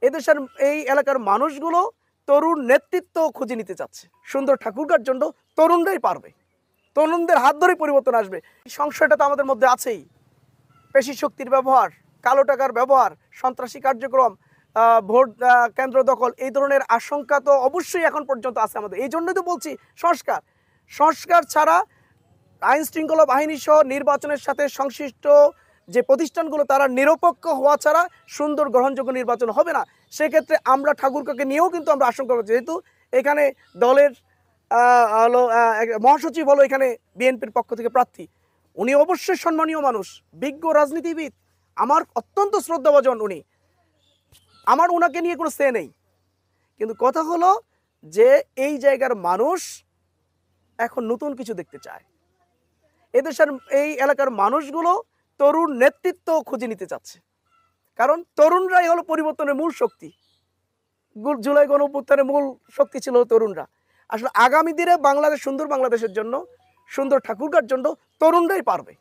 এদেশের এই এলাকার মানুষগুলো তরুণ নেতৃত্ব খুঁজে নিতে চাচ্ছে। সুন্দর ঠাকুরগাঁর জন্য তরুণরাই পারবে, তরুণদের হাত ধরেই পরিবর্তন আসবে। সংশয়টা তো আমাদের মধ্যে আছেই। পেশি শক্তির ব্যবহার, কালো টাকার ব্যবহার, সন্ত্রাসী কার্যক্রম, ভোট কেন্দ্র দখল, এই ধরনের আশঙ্কা তো অবশ্যই এখন পর্যন্ত আছে আমাদের। এই জন্যই তো বলছি সংস্কার। সংস্কার ছাড়া আইন শৃঙ্খলা বাহিনী সহ নির্বাচনের সাথে সংশ্লিষ্ট যে প্রতিষ্ঠানগুলো তারা নিরপেক্ষ হওয়া ছাড়া সুন্দর গ্রহণযোগ্য নির্বাচন হবে না। সেক্ষেত্রে আমরা ঠাকুরগাঁকে নিয়েও কিন্তু আমরা আশঙ্কা করছি, যেহেতু এখানে দলের মহাসচিব হলো এখানে বিএনপির পক্ষ থেকে প্রার্থী। উনি অবশ্যই সম্মানীয় মানুষ, বিজ্ঞ রাজনীতিবিদ, আমার অত্যন্ত শ্রদ্ধাভাজন উনি। আমার ওনাকে নিয়ে কোনো সে নেই, কিন্তু কথা হলো যে এই জায়গার মানুষ এখন নতুন কিছু দেখতে চায়। এদেশের এই এলাকার মানুষগুলো তরুণ নেতৃত্ব খুঁজে নিতে চাচ্ছে, কারণ তরুণরাই হলো পরিবর্তনের মূল শক্তি। জুলাই গণঅভ্যুত্থানের মূল শক্তি ছিল তরুণরা। আসলে আগামী দিনে বাংলাদেশ, সুন্দর বাংলাদেশের জন্য, সুন্দর ঠাকুরগাঁর জন্য তরুণরাই পারবে,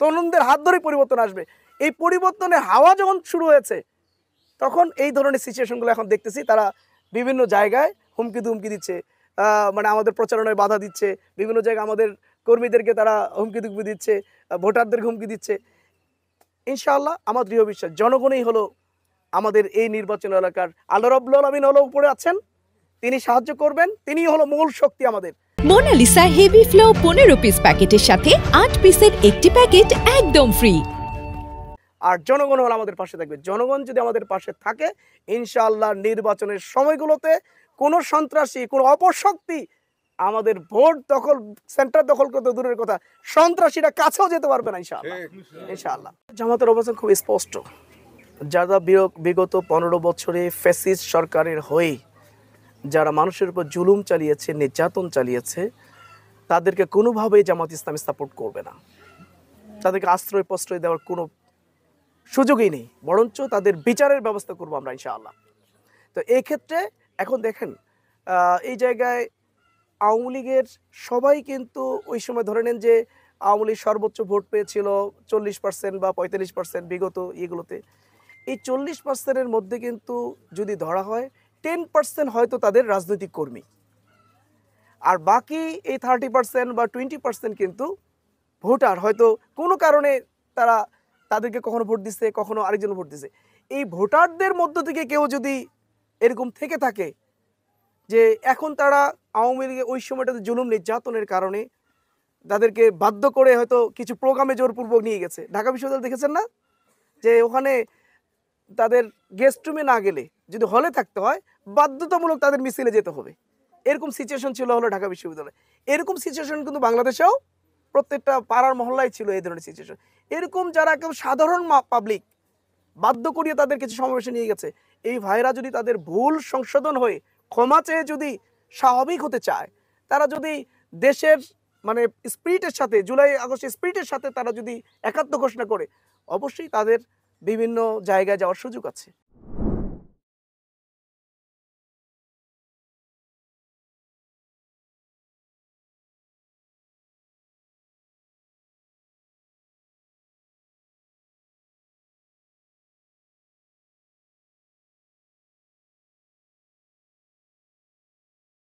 তরুণদের হাত ধরেই পরিবর্তন আসবে। এই পরিবর্তনের হাওয়া যখন শুরু হয়েছে তখন এই ধরনের সিচুয়েশনগুলো এখন দেখতেছি। তারা বিভিন্ন জায়গায় হুমকি দুমকি দিচ্ছে, মানে আমাদের প্রচারণায় বাধা দিচ্ছে, বিভিন্ন জায়গায় আমাদের কর্মীদেরকে তারা হুমকি দুমকি দিচ্ছে, ভোটারদেরকে হুমকি দিচ্ছে। ইনশাআল্লাহ আমার দৃঢ় বিশ্বাস জনগণই হলো আমাদের এই নির্বাচন এলাকার আল্লাহ রাব্বুল আলামিন হলো উপরে আছেন, তিনি সাহায্য করবেন, তিনি হলো মূল শক্তি আমাদের। মোনালিসা হেভি ফ্লো 15 পিস প্যাকেটের সাথে 8 পিসের একটি প্যাকেট একদম ফ্রি। আর জনগণ হলো আমাদের পাশে থাকবে। জনগণ যদি আমাদের পাশে থাকে, ইনশাআল্লাহ নির্বাচনের সময়গুলোতে কোনো সন্ত্রাসী, কোনো অপশক্তি আমাদের ভোট দখল, সেন্টার দখল করতে দূরের কথা, সন্ত্রাসীরা কাছেও যেতে পারবে না ইনশাআল্লাহ। ইনশাআল্লাহ জামাতের অবস্থান খুব স্পষ্ট। যারা বিগত 15 বছরে ফ্যাসিস্ট সরকারের হয়ে যারা মানুষের উপর জুলুম চালিয়েছে, নির্যাতন চালিয়েছে, তাদেরকে কোনোভাবেই জামাত ইসলামী সাপোর্ট করবে না। তাদেরকে আশ্রয় প্রশ্রয় দেওয়ার কোনো সুযোগই নেই, বরঞ্চ তাদের বিচারের ব্যবস্থা করবো আমরা ইনশাআল্লাহ। তো এই ক্ষেত্রে এখন দেখেন, এই জায়গায় আওয়ামী লীগের সবাই কিন্তু ওই সময় ধরে নেন যে আওয়ামী লীগ সর্বোচ্চ ভোট পেয়েছিল 40% বা 45% বিগত ইয়েগুলোতে। এই 40%-এর মধ্যে কিন্তু যদি ধরা হয় 10% হয়তো তাদের রাজনৈতিক কর্মী, আর বাকি এই 30% বা 20% কিন্তু ভোটার, হয়তো কোনো কারণে তারা তাদেরকে কখনো ভোট দিচ্ছে, কখনো আরেকজন ভোট দিচ্ছে। এই ভোটারদের মধ্য থেকে কেউ যদি এরকম থেকে থাকে যে এখন তারা আওয়ামী লীগের ওই সময়টাতে জুলুম নির্যাতনের কারণে তাদেরকে বাধ্য করে হয়তো কিছু প্রোগ্রামে জোরপূর্বক নিয়ে গেছে। ঢাকা বিশ্ববিদ্যালয় দেখেছেন না, যে ওখানে তাদের গেস্ট রুমে না গেলে যদি হলে থাকতে হয় বাধ্যতামূলক তাদের মিছিলে যেতে হবে। এরকম সিচুয়েশন ছিল হলো ঢাকা বিশ্ববিদ্যালয়ে। এরকম সিচুয়েশন কিন্তু বাংলাদেশেও প্রত্যেকটা পাড়ার মহল্লায় ছিল এই ধরনের সিচুয়েশন। এরকম যারা কেউ সাধারণ পাবলিক বাধ্য করিয়ে তাদের কিছু সমাবেশে নিয়ে গেছে, এই ভাইরা যদি তাদের ভুল সংশোধন হয়ে ক্ষমা চেয়ে যদি স্বাভাবিক হতে চায়, তারা যদি দেশের মানে স্পিরিটের সাথে, জুলাই আগস্টের স্পিরিটের সাথে তারা যদি একাত্ম ঘোষণা করে, অবশ্যই তাদের বিভিন্ন জায়গায় যাওয়ার সুযোগ আছে।